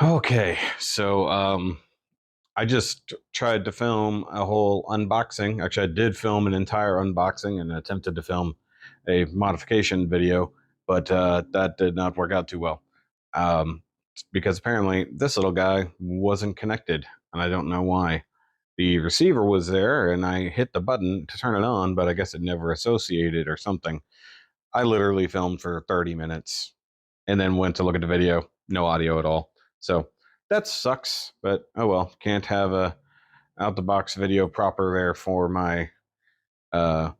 Okay, so I just tried to film a whole unboxing. Actually, I did film an entire unboxing and attempted to film a modification video, but that did not work out too well. Um, because apparently this little guy wasn't connected, and I don't know why. The receiver was there, and I hit the button to turn it on, but I guess it never associated or something. I literally filmed for 30 minutes and then went to look at the video, no audio at all. So that sucks, but oh well. Can't have a out the box video proper there for my uh,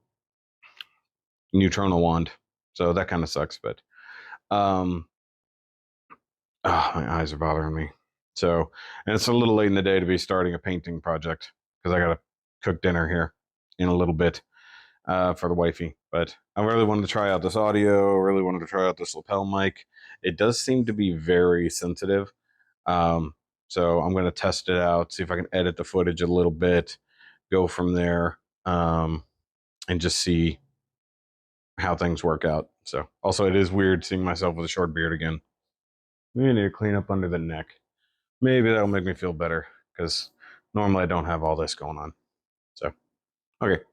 Neutrona wand. So that kind of sucks, but um, my eyes are bothering me. So, and it's a little late in the day to be starting a painting project because I got to cook dinner here in a little bit for the wifey. But I really wanted to try out this audio. Really wanted to try out this lapel mic. It does seem to be very sensitive. Um, so I'm going to test it out, see if I can edit the footage a little bit, go from there, and just see how things work out. So also, it is weird seeing myself with a short beard again. Maybe I need to clean up under the neck. Maybe that'll make me feel better because normally I don't have all this going on. So, okay.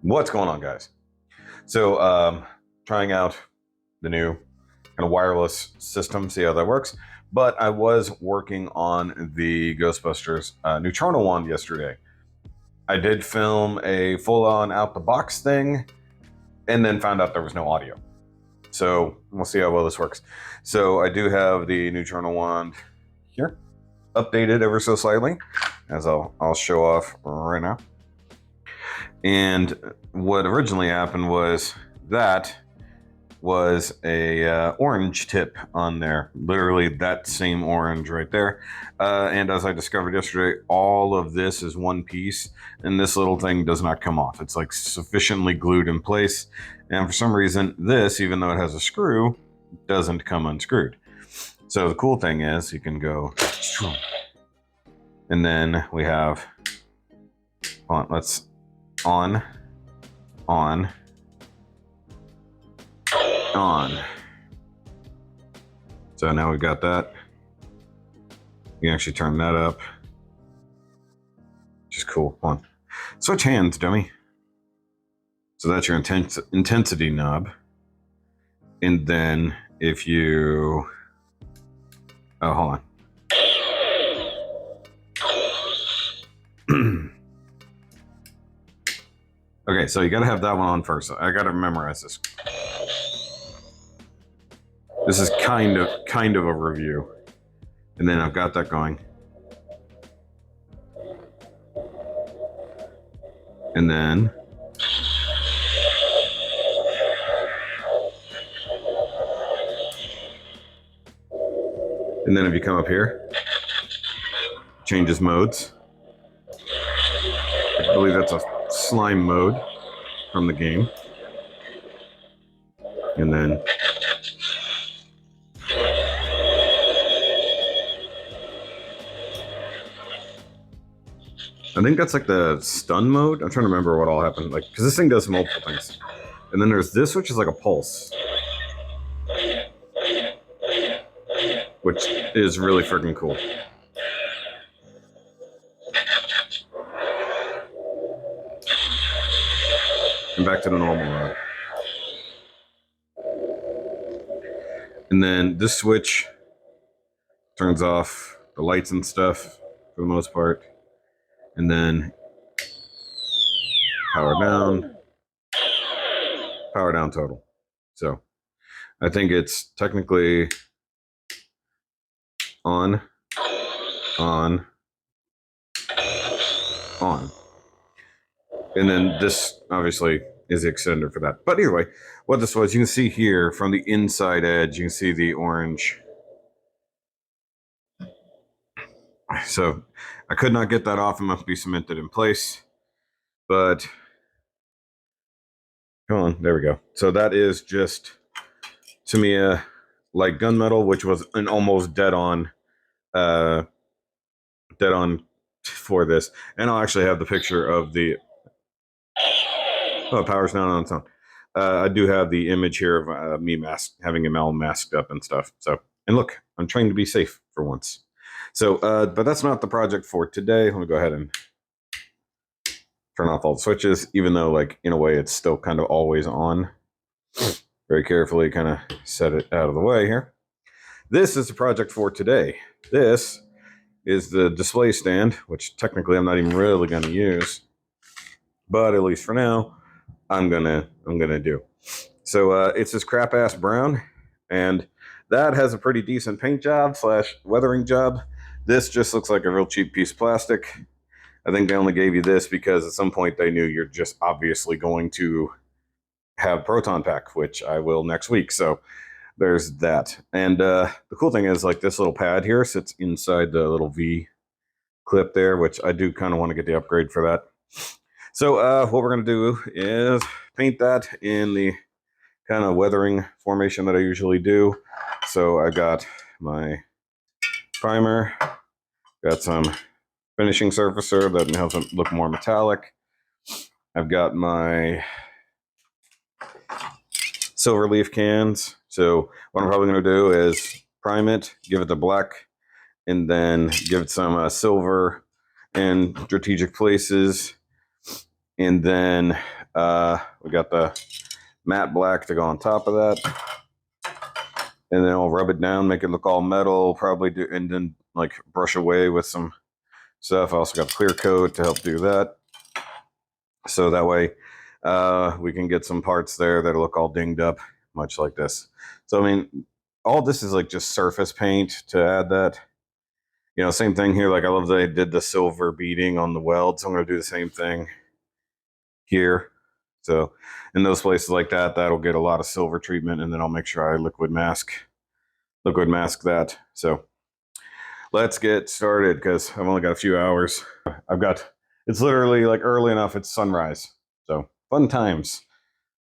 What's going on, guys? So, trying out the new kind of wireless system, see how that works. But I was working on the Ghostbusters Neutrona wand yesterday. I did film a full-on out-the-box thing, and then found out there was no audio. So we'll see how well this works. So I do have the Neutrona wand here, updated ever so slightly, as I'll show off right now. And what originally happened was that was a orange tip on there, literally that same orange right there. And as I discovered yesterday, all of this is one piece, and this little thing does not come off. It's like sufficiently glued in place, and for some reason this, even though it has a screw, doesn't come unscrewed. So the cool thing is you can go, and then we have, hold on, let's on. So now we've got that. You can actually turn that up, which is cool. Hold on. Switch hands, dummy. So that's your intensity knob. And then if you, oh, hold on. Okay, so you got to have that one on first. I got to memorize this. This is kind of a review. And then I've got that going. And then if you come up here, changes modes. I believe that's a slime mode from the game. And then I think that's like the stun mode. I'm trying to remember what all happened, like, because this thing does multiple things. And then there's this, which is like a pulse, which is really freaking cool. And back to the normal mode. And then this switch turns off the lights and stuff for the most part. And then power down total. So I think it's technically on. And then this obviously is the extender for that. But either way, what this was, you can see here from the inside edge, you can see the orange. So I could not get that off. It must be cemented in place. But come on, there we go. So that is just Tamiya like gunmetal, which was an almost dead on for this. And I'll actually have the picture of the, oh, power's down on its own. I do have the image here of me having him all masked up and stuff. So, and look, I'm trying to be safe for once. So, but that's not the project for today. Let me go ahead and turn off all the switches, even though, like, in a way, it's still kind of always on. Very carefully kind of set it out of the way here. This is the project for today. This is the display stand, which technically I'm not even really going to use, but at least for now, I'm gonna do. So it's this crap ass brown, and that has a pretty decent paint job / weathering job. This just looks like a real cheap piece of plastic. I think they only gave you this because at some point they knew you're just obviously going to have proton pack, which I will next week. So there's that. And the cool thing is, like, this little pad here sits inside the little V clip there, which I do kind of want to get the upgrade for that. So what we're going to do is paint that in the kind of weathering formation that I usually do. So I got my primer, got some finishing surfacer that helps it look more metallic. I've got my silver leaf cans. So what I'm probably going to do is prime it, give it the black, and then give it some silver in strategic places. And then we got the matte black to go on top of that. And then I'll rub it down, make it look all metal, probably do, and then like brush away with some stuff. I also got clear coat to help do that. So that way we can get some parts there that'll look all dinged up, much like this. So, I mean, all this is like just surface paint to add that. You know, same thing here. Like, I love that I did the silver beading on the weld. So I'm going to do the same thing here. So in those places like that, that'll get a lot of silver treatment, and then I'll make sure I liquid mask that. So let's get started, because I've only got a few hours. It's literally like early enough, it's sunrise. So fun times.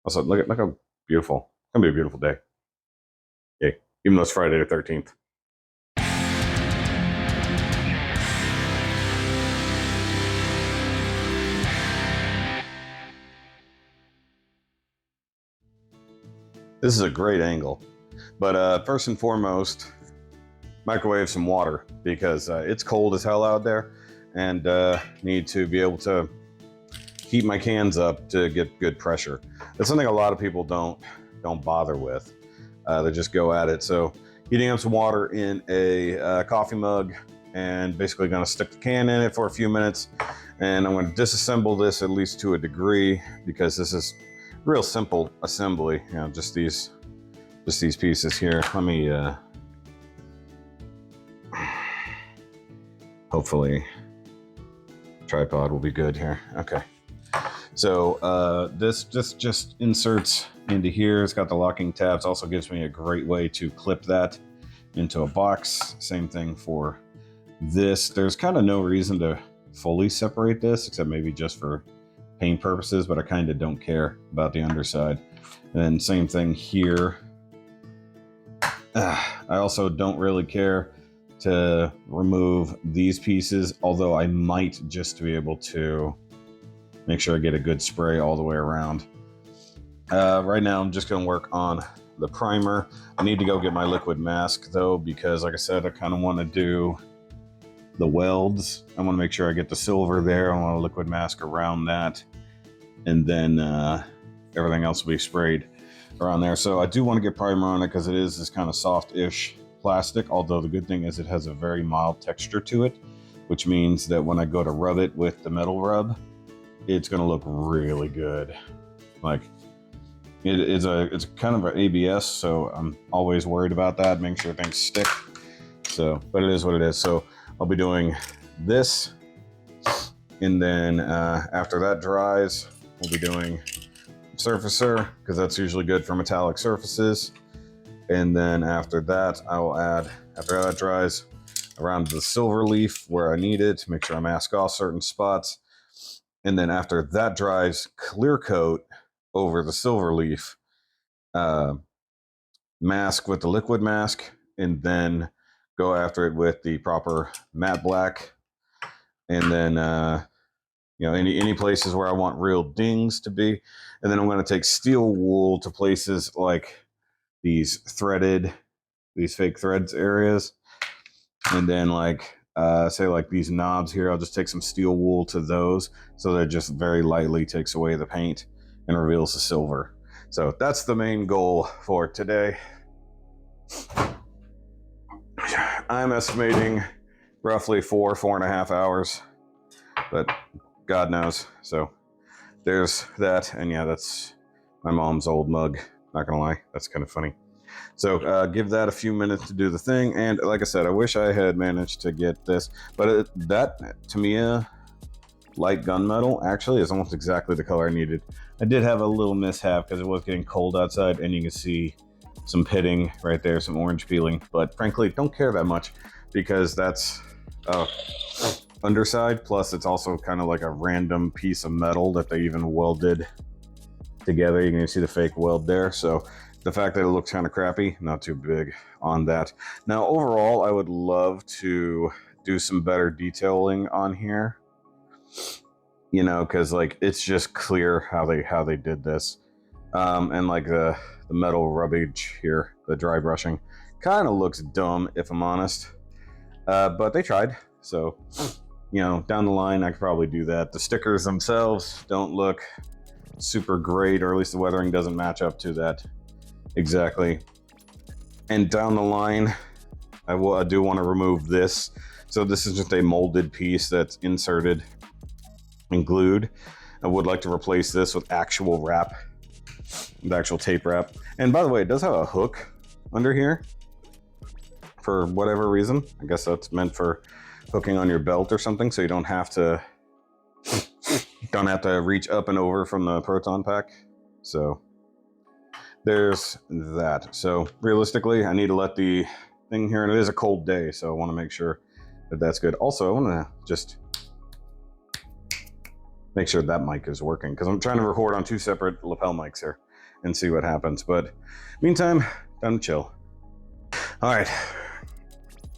Also, look how beautiful. It's gonna be a beautiful day. Yeah, even though it's Friday the 13th. This is a great angle, but first and foremost, microwave some water, because it's cold as hell out there, and need to be able to heat my cans up to get good pressure. That's something a lot of people don't bother with. They just go at it. So heating up some water in a coffee mug, and basically going to stick the can in it for a few minutes, and I'm going to disassemble this at least to a degree, because this is real simple assembly. You know, just these pieces here. Let me hopefully tripod will be good here. Okay, so this just inserts into here. It's got the locking tabs. Also gives me a great way to clip that into a box. Same thing for this. There's kind of no reason to fully separate this, except maybe just for paint purposes, but I kind of don't care about the underside. And then same thing here. I also don't really care to remove these pieces, although I might, just to be able to make sure I get a good spray all the way around. Right now I'm just going to work on the primer. I need to go get my liquid mask though, because like I said, I kind of want to do the welds. I want to make sure I get the silver there. I want a liquid mask around that, and then everything else will be sprayed around there. So I do want to get primer on it, because it is this kind of soft-ish plastic, although the good thing is it has a very mild texture to it, which means that when I go to rub it with the metal rub, it's going to look really good. Like, it's kind of an ABS, so I'm always worried about that, making sure things stick. So, but it is what it is. So I'll be doing this, and then after that dries, we'll be doing surfacer, because that's usually good for metallic surfaces. And then after that, I will add, after that dries, around the silver leaf where I need it to make sure I mask off certain spots. And then after that dries, clear coat over the silver leaf, mask with the liquid mask, and then go after it with the proper matte black. and then any places where I want real dings to be, and then I'm going to take steel wool to places like these fake threads areas, and then like say like these knobs here, I'll just take some steel wool to those, so that it just very lightly takes away the paint and reveals the silver. So that's the main goal for today. I'm estimating roughly 4.5 hours, but God knows. So there's that, and yeah, that's my mom's old mug. Not gonna lie, that's kind of funny. So give that a few minutes to do the thing, and like I said, I wish I had managed to get this, but that Tamiya light gunmetal actually is almost exactly the color I needed. I did have a little mishap because it was getting cold outside, and you can see some pitting right there, some orange peeling, but frankly don't care that much because that's underside, plus it's also kind of like a random piece of metal that they even welded together. You can see the fake weld there, so the fact that it looks kind of crappy, not too big on that. Now overall, I would love to do some better detailing on here, because like it's just clear how they did this, and like the metal rubbage here, the dry brushing, kind of looks dumb if I'm honest, but they tried. So down the line I could probably do that. The stickers themselves don't look super great, or at least the weathering doesn't match up to that exactly. And down the line I do want to remove this. So this is just a molded piece that's inserted and glued. I would like to replace this with actual wrap, the actual tape wrap. And by the way, it does have a hook under here for whatever reason. I guess that's meant for hooking on your belt or something, so you don't have to reach up and over from the proton pack. So there's that. So realistically, I need to let the thing here, and it is a cold day, so I want to make sure that that's good. Also, I want to just make sure that mic is working, because I'm trying to record on 2 separate lapel mics here and see what happens. But meantime, time to chill. All right.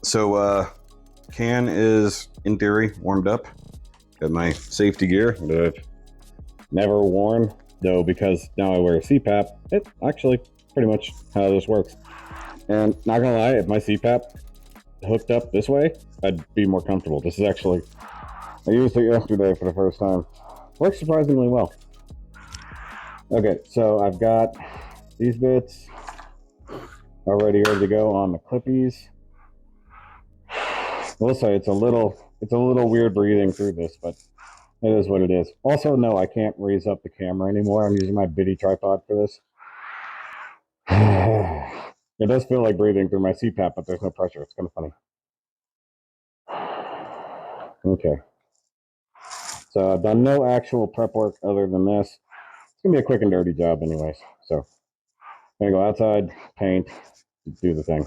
So can is in theory warmed up. Got my safety gear that I've never worn, though, because now I wear a CPAP. It's actually pretty much how this works. And not gonna lie, if my CPAP hooked up this way, I'd be more comfortable. This is actually, I used it yesterday for the first time. Works surprisingly well. Okay, so I've got these bits already ready to go on the clippies. I will say it's a little weird breathing through this, but it is what it is. Also, no, I can't raise up the camera anymore. I'm using my bitty tripod for this. It does feel like breathing through my CPAP, but there's no pressure. It's kind of funny. Okay. So I've done no actual prep work other than this. It's going to be a quick and dirty job anyways. So I'm going to go outside, paint, do the thing.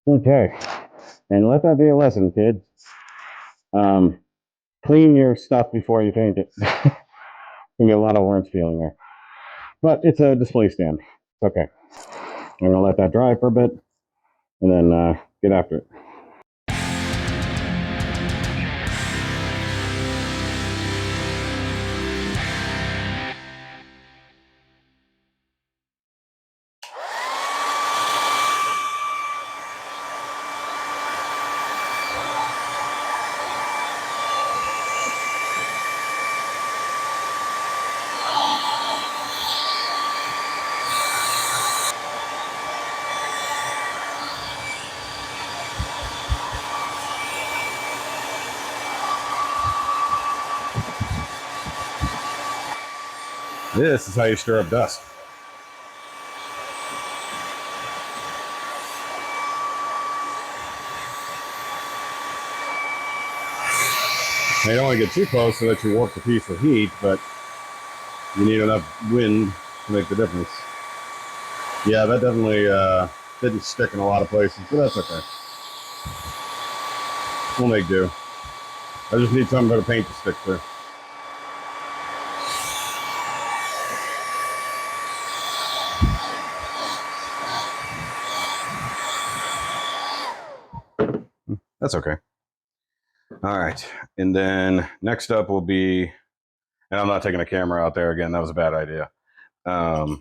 Okay. And let that be a lesson, kids. Clean your stuff before you paint it. There'll be a lot of orange feeling there. But it's a display stand. It's okay. I'm going to let that dry for a bit and then get after it. This is how you stir up dust. Now, you don't want to get too close so that you warp the piece with heat, but you need enough wind to make the difference. Yeah, that definitely didn't stick in a lot of places, but that's okay. We'll make do. I just need something for the paint to stick to. That's okay. All right, and then next up will be, and I'm not taking a camera out there again. That was a bad idea. The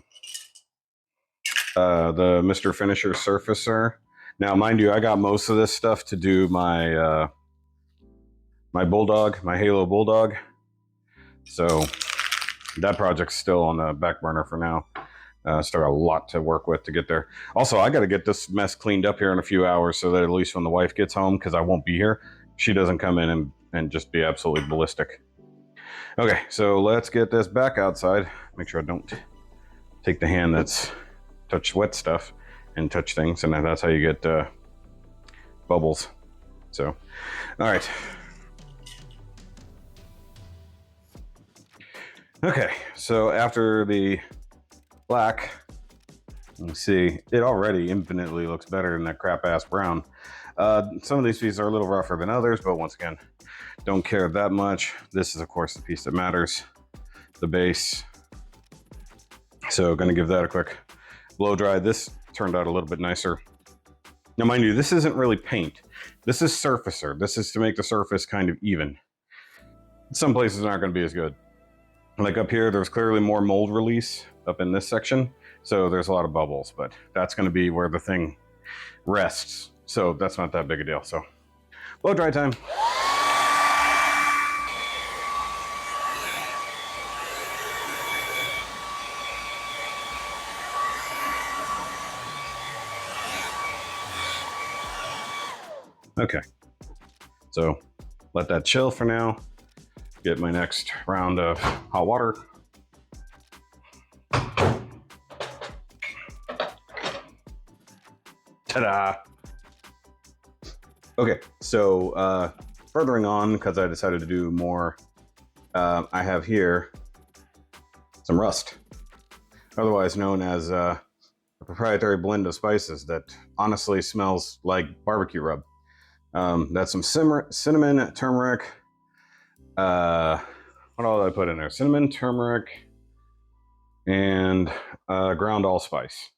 Mr. Finisher Surfacer. Now, mind you, I got most of this stuff to do my my Bulldog, my Halo Bulldog. So that project's still on the back burner for now. Still got a lot to work with to get there. Also, I got to get this mess cleaned up here in a few hours so that at least when the wife gets home, because I won't be here, she doesn't come in and just be absolutely ballistic. Okay, so let's get this back outside. Make sure I don't take the hand that's touched wet stuff and touch things, and that's how you get bubbles. So, all right. Okay, so after the black, you see, it already infinitely looks better than that crap-ass brown. Some of these pieces are a little rougher than others, but once again, don't care that much. This is, of course, the piece that matters, the base. So gonna give that a quick blow dry. This turned out a little bit nicer. Now, mind you, this isn't really paint. This is surfacer. This is to make the surface kind of even. Some places aren't gonna be as good. Like up here, there's clearly more mold release up in this section. So there's a lot of bubbles, but that's gonna be where the thing rests. So that's not that big a deal. So blow dry time. Okay, so let that chill for now. Get my next round of hot water. Ta-da! Okay, so furthering on, because I decided to do more, I have here some rust, otherwise known as a proprietary blend of spices that honestly smells like barbecue rub. That's some cinnamon, turmeric. What all did I put in there? Cinnamon, turmeric, and ground allspice.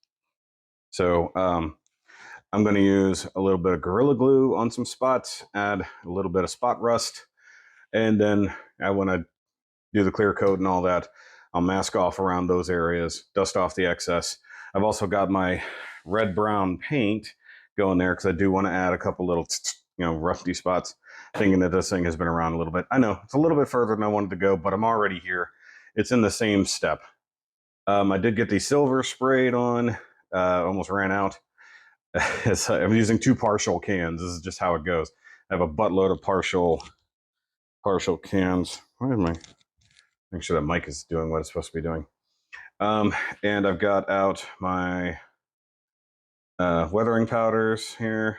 So I'm going to use a little bit of Gorilla Glue on some spots, add a little bit of spot rust, and then when I do the clear coat and all that, I'll mask off around those areas, dust off the excess. I've also got my red-brown paint going there because I do want to add a couple little, rusty spots, thinking that this thing has been around a little bit. I know it's a little bit further than I wanted to go, but I'm already here. It's in the same step. I did get the silver sprayed on, almost ran out. I'm using 2 partial cans. This is just how it goes. I have a buttload of partial cans. Where am I? Make sure that mic is doing what it's supposed to be doing. And I've got out my weathering powders here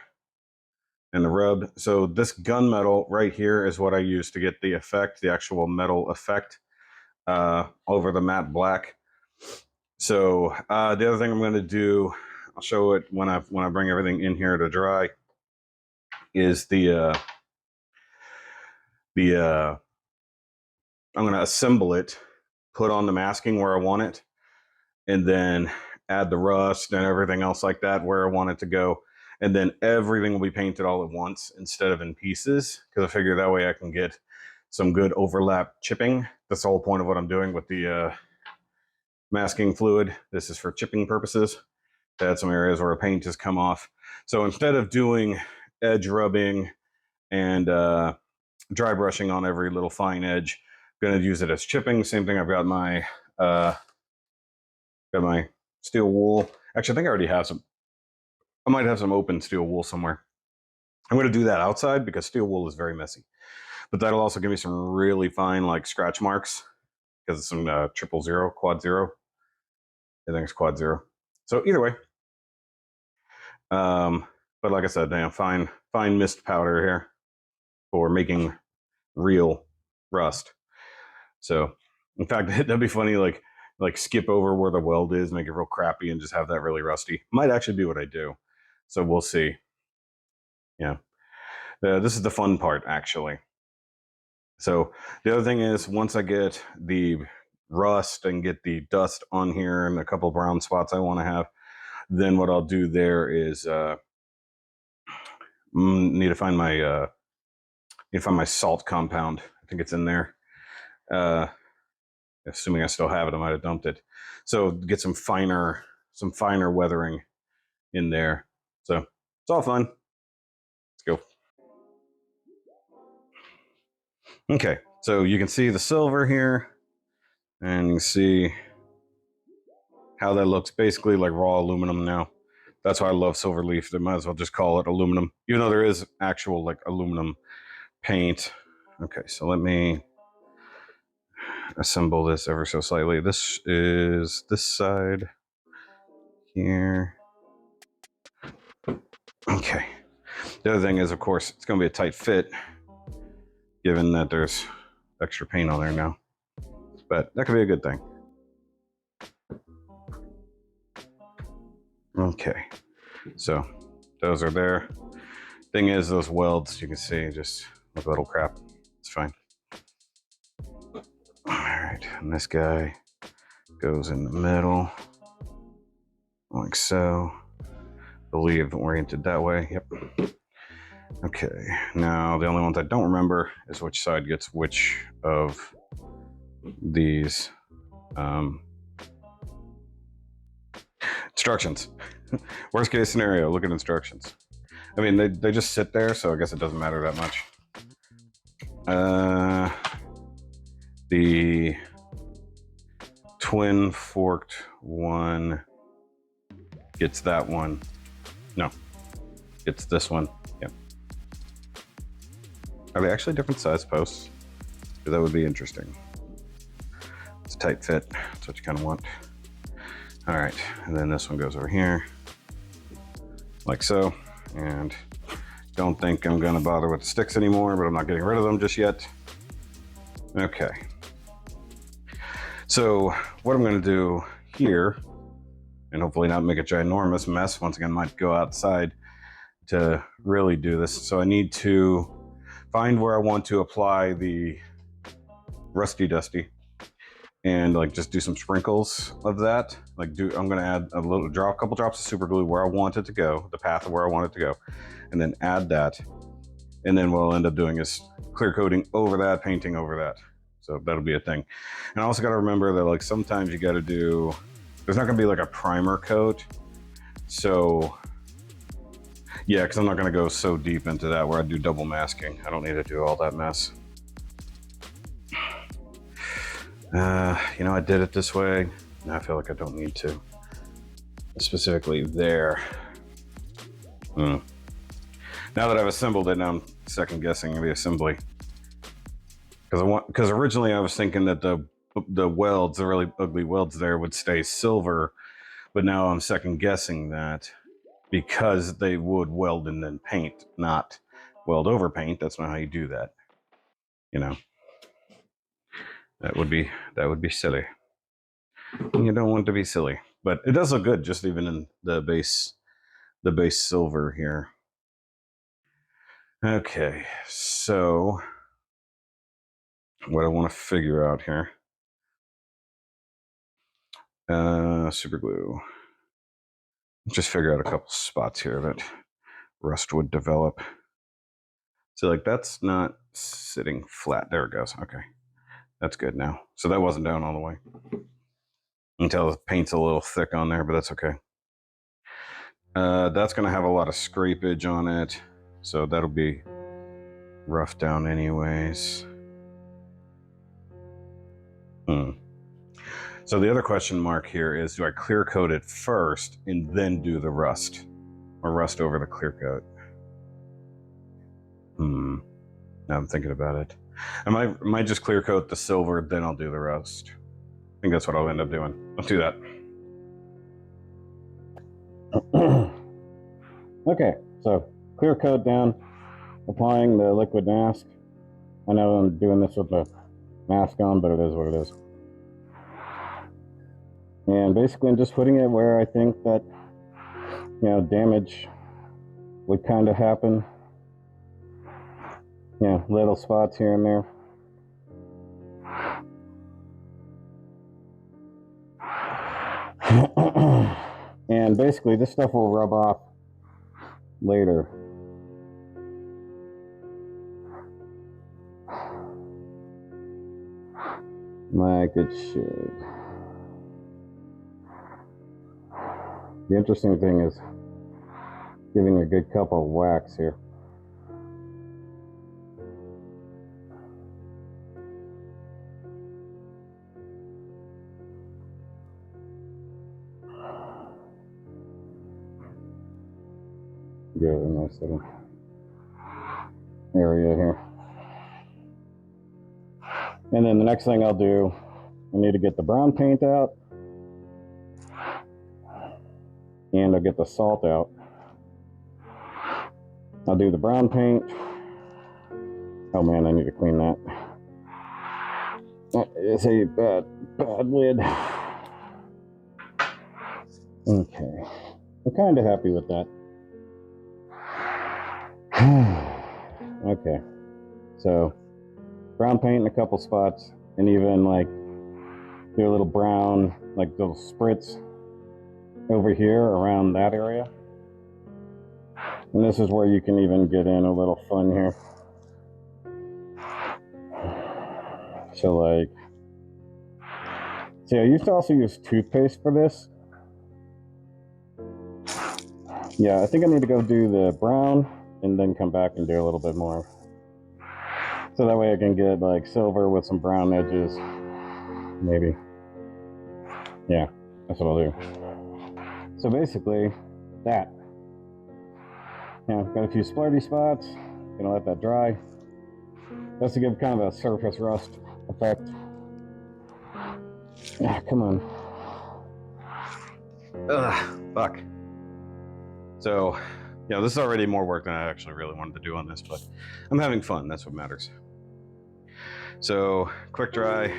and the rub. So this gunmetal right here is what I use to get the effect, the actual metal effect over the matte black. So the other thing I'm going to do, I'll show it when I bring everything in here to dry, is the the I'm going to assemble it, put on the masking where I want it, and then add the rust and everything else like that where I want it to go. And then everything will be painted all at once instead of in pieces, because I figure that way I can get some good overlap chipping. That's the whole point of what I'm doing with the masking fluid. This is for chipping purposes. To add some areas where a paint has come off. So instead of doing edge rubbing and dry brushing on every little fine edge, I'm going to use it as chipping. Same thing. I've got my steel wool. Actually, I think I already have some. I might have some open steel wool somewhere. I'm going to do that outside because steel wool is very messy. But that'll also give me some really fine like scratch marks because it's some 000, quad 0. I think it's quad 0. So either way. But like I said, fine mist powder here for making real rust. So in fact, that'd be funny, like skip over where the weld is, make it real crappy, and just have that really rusty. Might actually be what I do. So we'll see. Yeah. This is the fun part, actually. So the other thing is, once I get the rust and get the dust on here and a couple of brown spots I want to have, then what I'll do there is need to find my salt compound. I think it's in there. Assuming I still have it, I might have dumped it. So get some finer weathering in there. So it's all fun. Let's go. Okay, so you can see the silver here, and you can see how that looks basically like raw aluminum now. That's why I love silver leaf. They might as well just call it aluminum, even though there is actual like aluminum paint. Okay, so let me assemble this ever so slightly. This is this side here. Okay. The other thing is, of course, it's going to be a tight fit, given that there's extra paint on there now. But that could be a good thing. Okay. So those are there. Thing is, those welds, you can see, just look a little crap. It's fine. All right. And this guy goes in the middle, like so. I believe oriented that way. Yep. Okay, now the only ones I don't remember is which side gets which of these instructions. Worst case scenario, look at instructions. I mean, they just sit there, so I guess it doesn't matter that much. The twin forked one gets that one. No, it's this one. Yep. Are they actually different size posts? That would be interesting. It's a tight fit. That's what you kind of want. All right, and then this one goes over here, like so. And don't think I'm gonna bother with the sticks anymore, but I'm not getting rid of them just yet. Okay. So what I'm gonna do here, and hopefully not make a ginormous mess, once again, might go outside to really do this. So I need to find where I want to apply the rusty dusty and like just do some sprinkles of that. Like I'm gonna add a couple drops of super glue where I want it to go, the path of where I want it to go, and then add that. And then what I'll end up doing is clear coating over that, painting over that. So that'll be a thing. And I also gotta remember that like sometimes you gotta do, there's not gonna be like a primer coat. So yeah, because I'm not gonna go so deep into that where I do double masking. I don't need to do all that mess. I did it this way. Now I feel like I don't need to. Specifically there. Now that I've assembled it, now I'm second guessing the assembly. Because originally I was thinking that the welds, the really ugly welds there, would stay silver, but now I'm second guessing that because they would weld and then paint, not weld over paint. That's not how you do that. That would be silly. And you don't want to be silly, but it does look good, just even in the base silver here. Okay, so what I want to figure out here. Super glue. Just figure out a couple spots here that rust would develop. So like that's not sitting flat. There it goes. Okay. That's good now. So that wasn't down all the way. Until the paint's a little thick on there, but that's okay. That's going to have a lot of scrapage on it. So that'll be rough down anyways. So the other question mark here is, do I clear coat it first and then do the rust? Or rust over the clear coat? Now I'm thinking about it. I might just clear coat the silver, then I'll do the rust. I think that's what I'll end up doing. Let's do that. Okay, so clear coat down, applying the liquid mask. I know I'm doing this with the mask on, but it is what it is. And basically I'm just putting it where I think that, you know, damage would kind of happen. Yeah, little spots here and there. And basically this stuff will rub off later. Like it should. The interesting thing is giving a good cup of wax here. Give it a nice little area here. And then the next thing I'll do, I need to get the brown paint out. And I'll get the salt out. I'll do the brown paint. Oh man, I need to clean that. That is a bad lid. Okay, I'm kind of happy with that. Okay, so brown paint in a couple spots, and even like do a little brown, like little spritz over here around that area. And this is where you can even get in a little fun here. So like, see, I used to also use toothpaste for this. Yeah, I think I need to go do the brown and then come back and do a little bit more. So that way I can get like silver with some brown edges, maybe. Yeah, that's what I'll do. So basically, that. Yeah, got a few splurty spots. Gonna let that dry. That's to give kind of a surface rust effect. Ah, come on. Ugh, fuck. So, yeah, this is already more work than I actually really wanted to do on this, but I'm having fun. That's what matters. So, quick dry.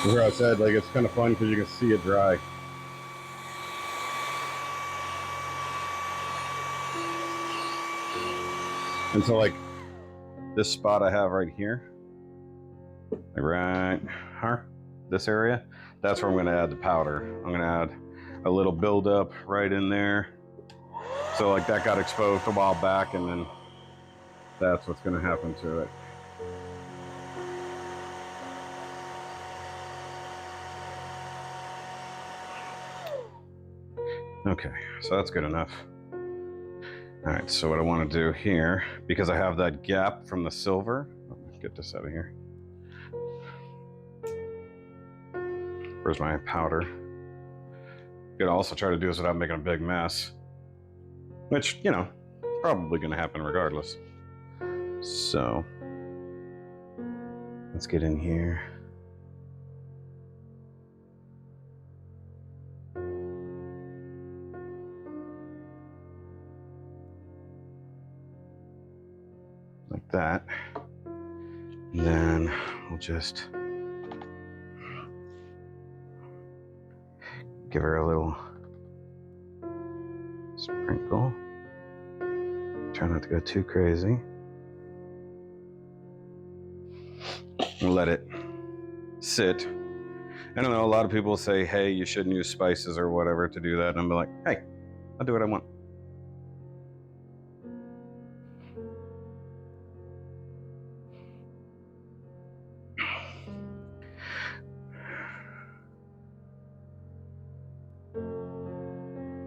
Where I said, like, it's kind of fun because you can see it dry. And so, like, this spot I have right here, like right here, this area, that's where I'm going to add the powder. I'm going to add a little buildup right in there. So, like, that got exposed a while back, and then that's what's going to happen to it. Okay, so that's good enough. All right, so what I want to do here, because I have that gap from the silver, let me get this out of here. Where's my powder? Could also try to do this without making a big mess, which, you know, probably going to happen regardless. So let's get in here. Like that. And then we'll just give her a little Sprinkle. Try not to go too crazy. And let it sit. I don't know, a lot of people say, hey, you shouldn't use spices or whatever to do that. And I'm like, hey, I'll do what I want.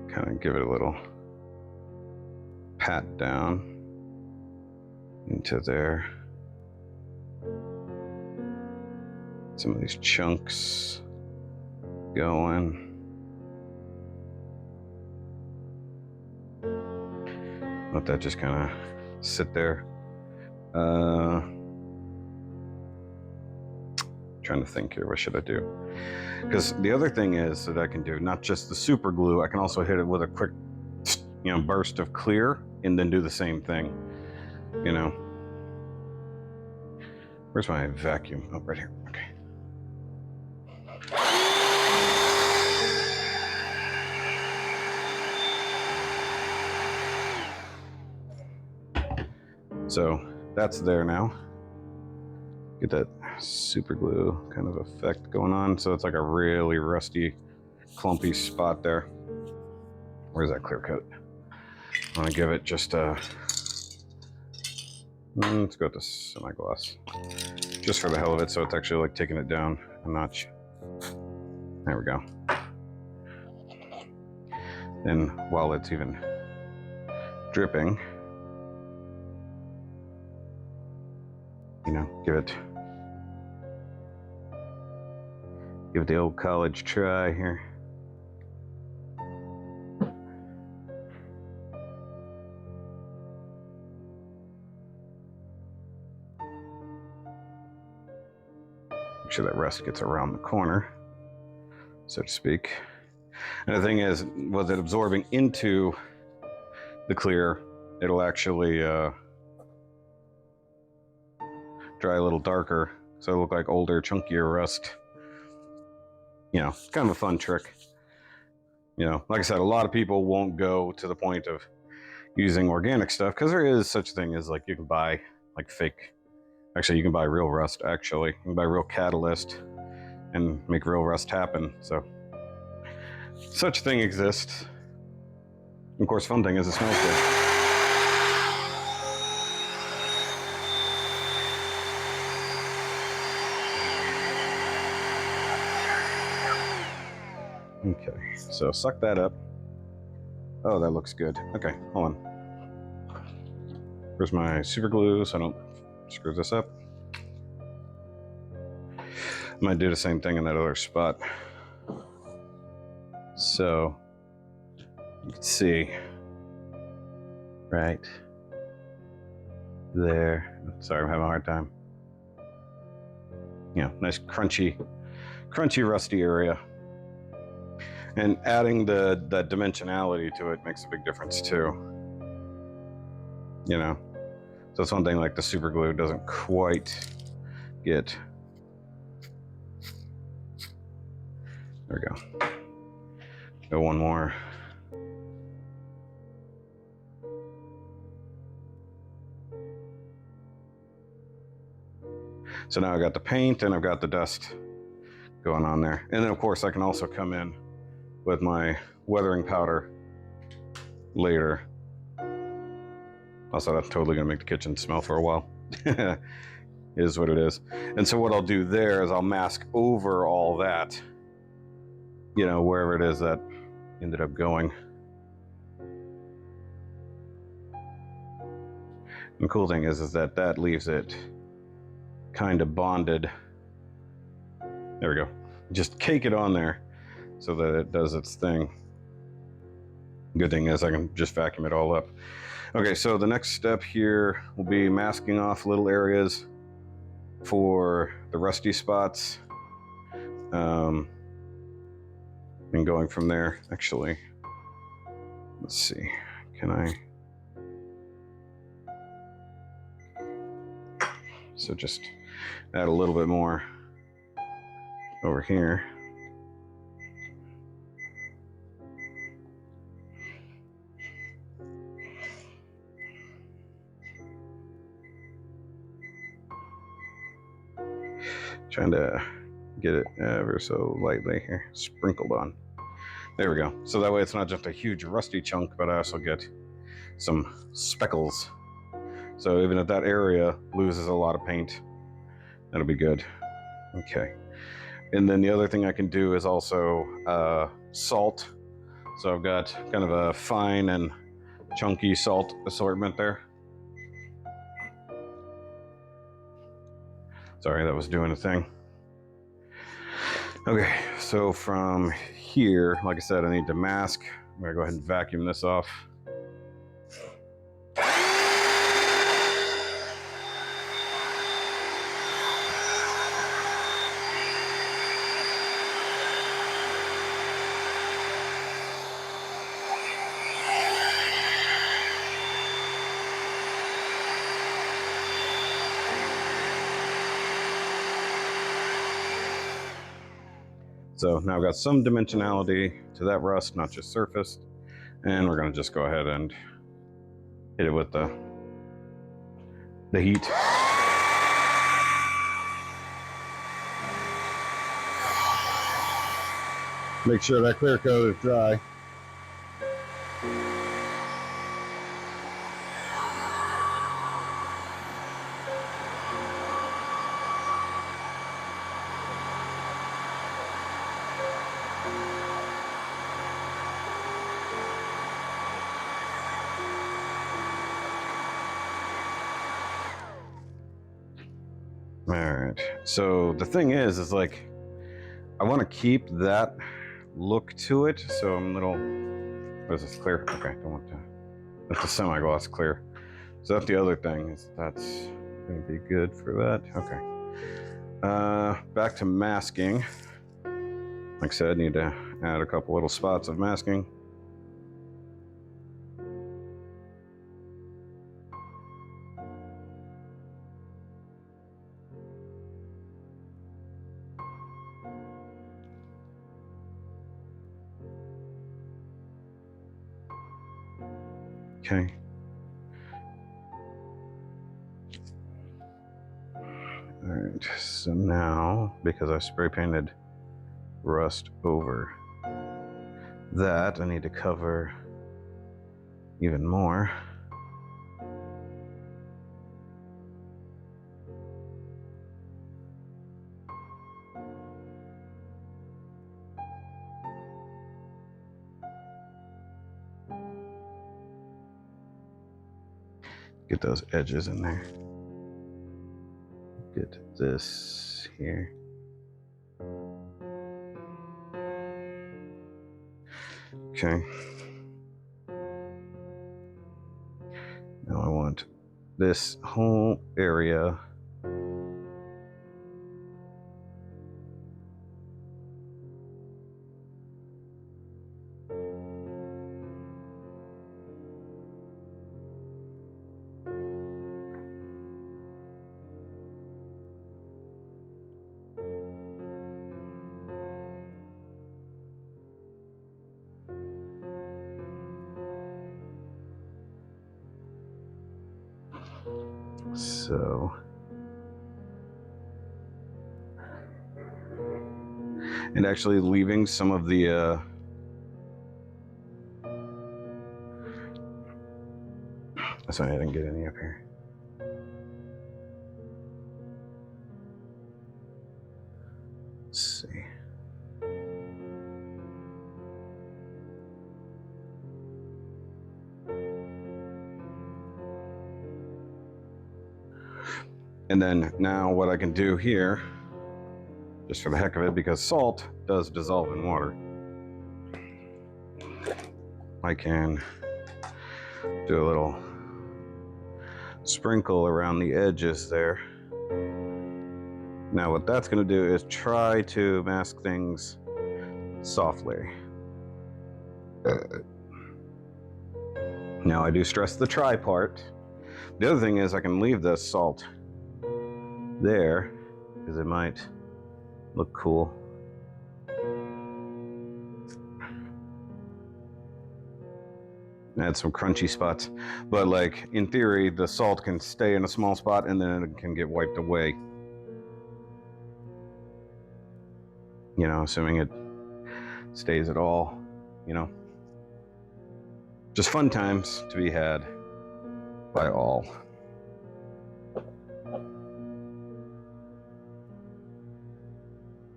Kind of give it a little pat down into there. Some of these chunks going. Let that just kind of sit there. Trying to think here, what should I do? Because the other thing is that I can do, not just the super glue, I can also hit it with a quick, burst of clear and then do the same thing, Where's my vacuum? Oh, right here, okay. So that's there now. Get that super glue kind of effect going on. So it's like a really rusty, clumpy spot there. Where's that clear coat? I want to give it just a, let's go with the semi-gloss. Just for the hell of it, so it's actually like taking it down a notch. There we go. Then while it's even dripping, give it the old college try here. Make sure that rest gets around the corner, so to speak. And the thing is, with it absorbing into the clear, it'll actually dry a little darker, so it'll look like older, chunkier rust. Kind of a fun trick. Like I said, a lot of people won't go to the point of using organic stuff because there is such a thing as, like, you can buy like fake. Actually, you can buy real rust. Actually, you can buy real catalyst and make real rust happen. So such a thing exists. Of course, fun thing is it smells good. Okay, so suck that up. Oh, that looks good. Okay, hold on. Where's my super glue so I don't screw this up? I might do the same thing in that other spot. So you can see right there. Sorry, I'm having a hard time. Nice crunchy rusty area. And adding that dimensionality to it makes a big difference too. So it's one thing like the super glue doesn't quite get. There we go. Go one more. So now I've got the paint and I've got the dust going on there. And then of course I can also come in with my weathering powder later. Also, that's totally gonna make the kitchen smell for a while. Is what it is. And so what I'll do there is I'll mask over all that, wherever it is that ended up going. And the cool thing is that that leaves it kind of bonded. There we go. Just cake it on there so that it does its thing. Good thing is I can just vacuum it all up. Okay, so the next step here will be masking off little areas for the rusty spots. And going from there, actually, let's see, can I? So just add a little bit more over here. Trying to get it ever so lightly here, sprinkled on. There we go. So that way it's not just a huge rusty chunk, but I also get some speckles. So even if that area loses a lot of paint, that'll be good. Okay. And then the other thing I can do is also salt. So I've got kind of a fine and chunky salt assortment there. Sorry, that was doing a thing. Okay, so from here, like I said, I need to mask. I'm gonna go ahead and vacuum this off. So now I've got some dimensionality to that rust, not just surfaced. And we're gonna just go ahead and hit it with the heat. Make sure that clear coat is dry. All right, so the thing is like, I want to keep that look to it. So I'm a little, what is this, clear? Okay, don't want to, that's the semi-gloss clear. So that's the other thing, is that's gonna be good for that. Okay, back to masking. Like I said, I need to add a couple little spots of masking. Okay. All right, so now, because I spray painted rust over that, I need to cover even more. Get those edges in there. Get this here. Okay. Now I want this whole area . So, and actually leaving some of the sorry, I didn't get any up here. Let's see. And then now what I can do here, just for the heck of it, because salt does dissolve in water, I can do a little sprinkle around the edges there. Now what that's going to do is try to mask things softly. Now I do stress the try part. The other thing is I can leave the salt there because it might look cool. Add some crunchy spots, but like in theory the salt can stay in a small spot and then it can get wiped away. you know, assuming it stays at all, you know. Just fun times to be had by all.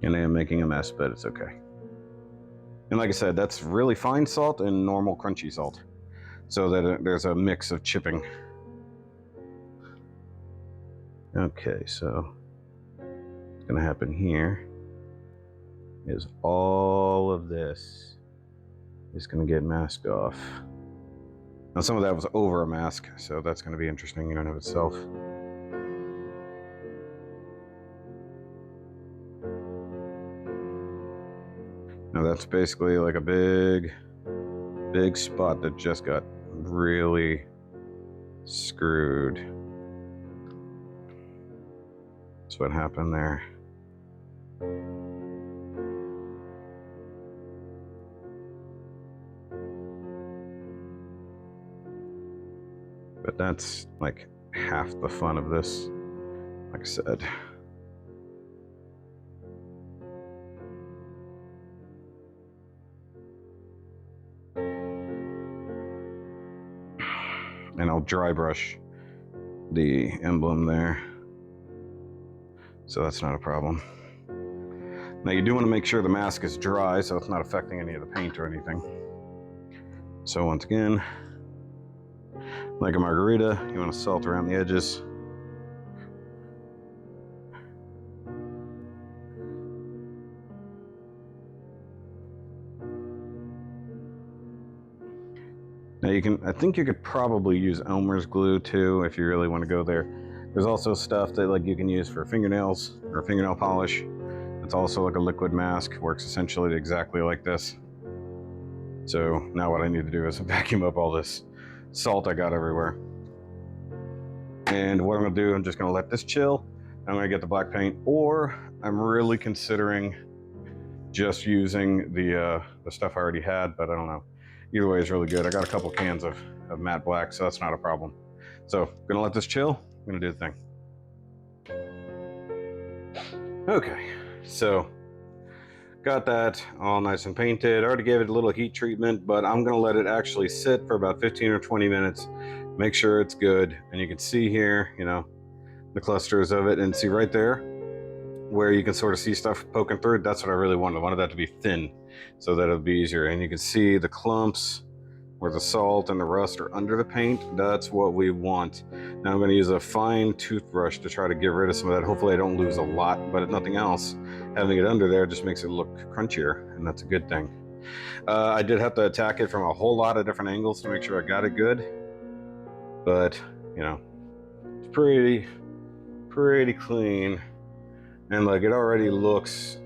And I am making a mess, but it's okay. And like I said, that's really fine salt and normal crunchy salt, so that there's a mix of chipping. Okay, so what's gonna happen here is all of this is gonna get masked off. Now some of that was over a mask, so that's gonna be interesting in and of itself. Now that's basically like a big spot that just got really screwed. That's what happened there. But that's like half the fun of this, like I said. And I'll dry brush the emblem there, so that's not a problem. Now you do want to make sure the mask is dry so it's not affecting any of the paint or anything. So once again, like a margarita, you want to salt around the edges. Now you can, I think you could probably use Elmer's glue too if you really want to go there. There's also stuff that like you can use for fingernails or fingernail polish. It's also like a liquid mask, works essentially exactly like this. So now what I need to do is vacuum up all this salt I got everywhere. And what I'm gonna do, I'm just gonna let this chill. I'm gonna get the black paint, or I'm really considering just using the stuff I already had, but I don't know. Either way is really good. I got a couple cans of matte black, so that's not a problem. So I'm gonna let this chill. I'm gonna do the thing. Okay, so got that all nice and painted. I already gave it a little heat treatment, but I'm gonna let it actually sit for about 15 or 20 minutes. Make sure it's good. And you can see here, you know, the clusters of it, and see right there where you can sort of see stuff poking through. That's what I really wanted. I wanted that to be thin so that it'll be easier. And you can see the clumps where the salt and the rust are under the paint. That's what we want. Now I'm going to use a fine toothbrush to try to get rid of some of that. Hopefully I don't lose a lot, but if nothing else, having it under there just makes it look crunchier, and that's a good thing. I did have to attack it from a whole lot of different angles to make sure I got it good, but you know, it's pretty clean, and like it already looks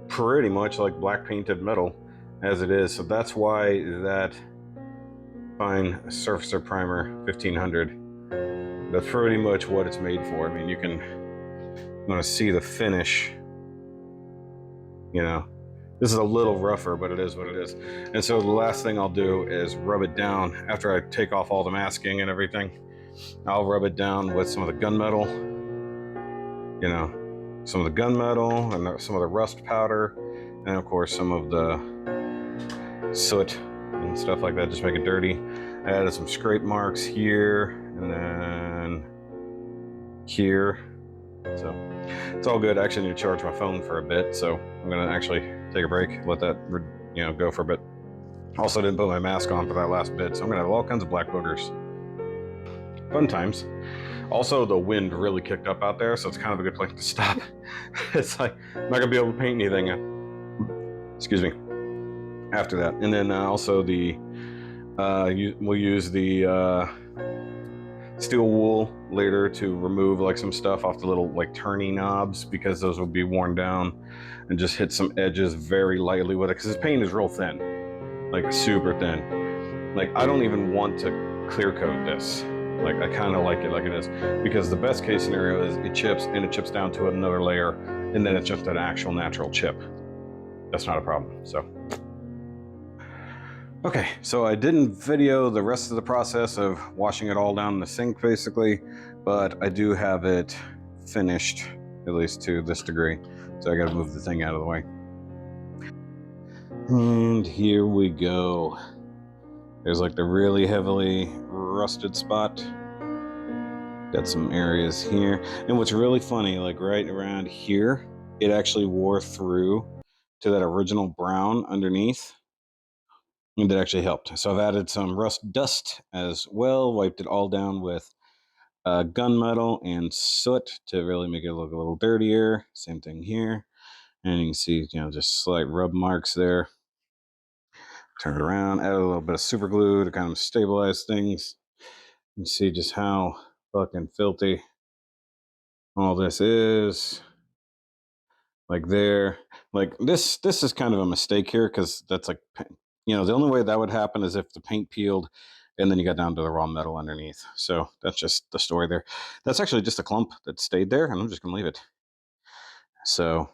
pretty much like black painted metal as it is. So that's why that fine surfacer primer 1500, that's pretty much what it's made for. I mean, you want to see the finish, you know. This is a little rougher, but it is what it is. And so the last thing I'll do is rub it down after I take off all the masking and everything. I'll rub it down with some of the gunmetal, you know, some of the gunmetal and some of the rust powder, and of course some of the soot and stuff like that, just make it dirty. I added some scrape marks here and then here. So it's all good. I actually need to charge my phone for a bit, so I'm gonna actually take a break, let that, you know, go for a bit. Also didn't put my mask on for that last bit, so I'm gonna have all kinds of black boogers. Fun times. Also, the wind really kicked up out there, so it's kind of a good place to stop. It's like, I'm not gonna be able to paint anything, excuse me, after that. And then also we'll use the steel wool later to remove like some stuff off the little like turning knobs, because those will be worn down, and just hit some edges very lightly with it, because this paint is real thin, like super thin. Like I don't even want to clear coat this. Like I kind of like it like it is, because the best case scenario is it chips and it chips down to another layer, and then it's just an actual natural chip. That's not a problem. So okay, so I didn't video the rest of the process of washing it all down in the sink basically, but I do have it finished, at least to this degree. So I gotta move the thing out of the way. And here we go. There's like the really heavily rusted spot. Got some areas here. And what's really funny, like right around here, it actually wore through to that original brown underneath. And that actually helped. So I've added some rust dust as well, wiped it all down with gunmetal and soot to really make it look a little dirtier. Same thing here. And you can see, just slight rub marks there. Turn it around, add a little bit of super glue to kind of stabilize things. You see just how fucking filthy all this is. Like there, like this is kind of a mistake here, because that's like, the only way that would happen is if the paint peeled and then you got down to the raw metal underneath. So that's just the story there. That's actually just a clump that stayed there, and I'm just gonna leave it. So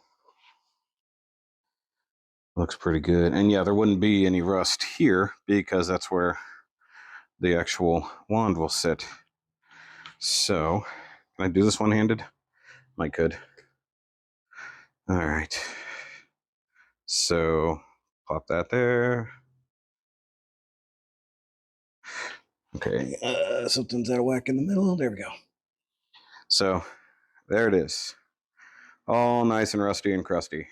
looks pretty good. And yeah, there wouldn't be any rust here because that's where the actual wand will sit. So can I do this one-handed? Might could. All right. So pop that there. Okay, something's out of whack in the middle. There we go. So there it is. All nice and rusty and crusty.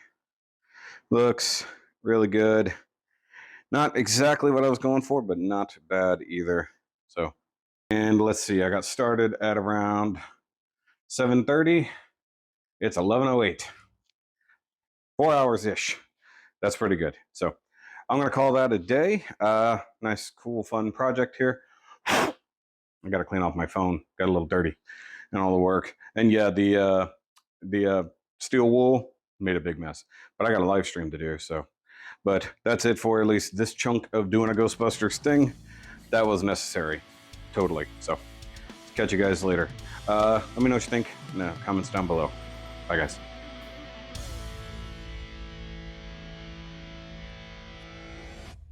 Looks really good. Not exactly what I was going for, but not bad either. So, and let's see, I got started at around 7:30. It's 11:08. 4 hours-ish. That's pretty good. So I'm going to call that a day. Nice, cool, fun project here. I got to clean off my phone. Got a little dirty and all the work. And yeah, the steel wool made a big mess. But I got a live stream to do, so. But that's it for at least this chunk of doing a Ghostbusters thing. That was necessary. Totally. So catch you guys later. Let me know what you think in the comments down below. Bye, guys.